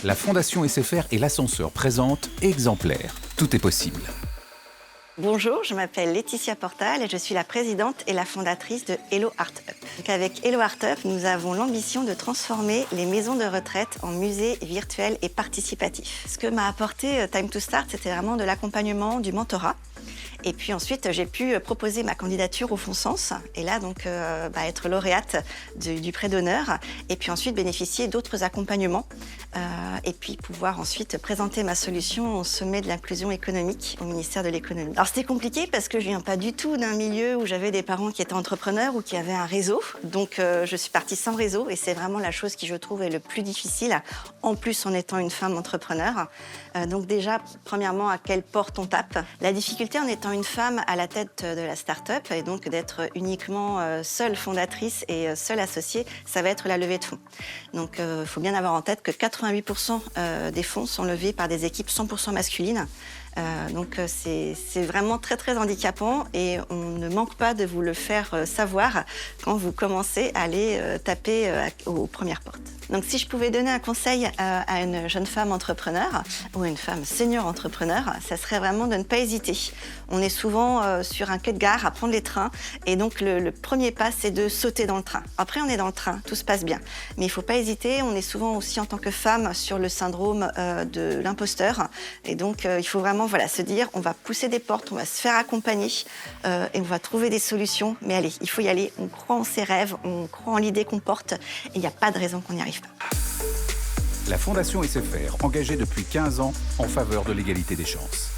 La Fondation SFR et l'ascenseur présentent Exemplaire. Tout est possible. Bonjour, je m'appelle Laetitia Portal et je suis la présidente et la fondatrice de Hello Art Up. Donc avec Hello Art Up, nous avons l'ambition de transformer les maisons de retraite en musées virtuels et participatifs. Ce que m'a apporté Time to Start, c'était vraiment de l'accompagnement, du mentorat. Et puis ensuite, j'ai pu proposer ma candidature au FONSENS et là, donc, être lauréate du prix d'honneur. Et puis ensuite, bénéficier d'autres accompagnements. Et puis pouvoir ensuite présenter ma solution au sommet de l'inclusion économique au ministère de l'économie. Alors c'était compliqué parce que je viens pas du tout d'un milieu où j'avais des parents qui étaient entrepreneurs ou qui avaient un réseau. Donc je suis partie sans réseau et c'est vraiment la chose qui, je trouve, est le plus difficile, en plus en étant une femme entrepreneur. Donc déjà, premièrement, à quelle porte on tape? La difficulté en étant une femme à la tête de la start-up et donc d'être uniquement seule fondatrice et seule associée, ça va être la levée de fonds. Donc il faut bien avoir en tête que 88% des fonds sont levés par des équipes 100% masculines. Donc c'est vraiment très très handicapant et on ne manque pas de vous le faire savoir quand vous commencez à aller taper aux premières portes. Donc si je pouvais donner un conseil à une jeune femme entrepreneur ou une femme senior entrepreneur, ça serait vraiment de ne pas hésiter. On est souvent sur un quai de gare à prendre les trains et donc le premier pas, c'est de sauter dans le train. Après on est dans le train, tout se passe bien, mais il ne faut pas hésiter. On est souvent aussi en tant que femme sur le syndrome de l'imposteur et donc il faut vraiment se dire, on va pousser des portes, on va se faire accompagner et on va trouver des solutions. Mais allez, il faut y aller. On croit en ses rêves, on croit en l'idée qu'on porte et il n'y a pas de raison qu'on n'y arrive pas. La Fondation SFR, engagée depuis 15 ans en faveur de l'égalité des chances.